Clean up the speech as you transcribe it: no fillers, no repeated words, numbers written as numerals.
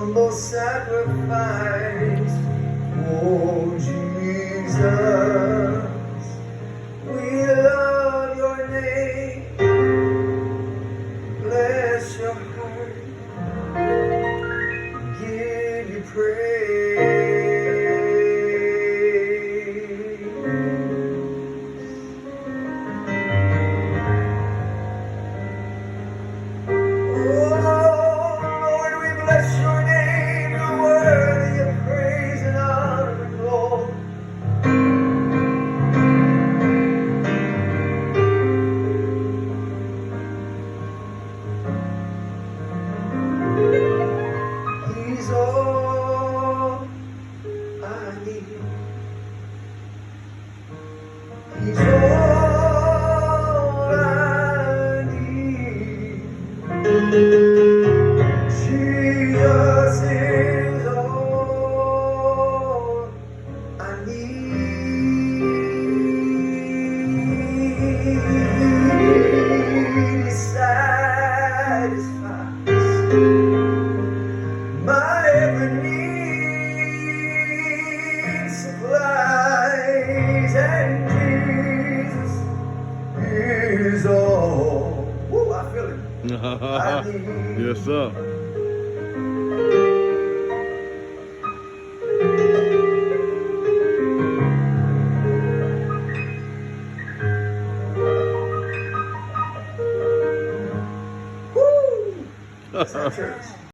humble sacrifice. Oh, Jesus, we love your name. Bless your heart, give you praise. He's all I need. He's all I need. Jesus is all I need. He satisfies my every need, supplies, and Jesus is all. Woo, I feel it. I need. Yes, sir. Woo! That's our church.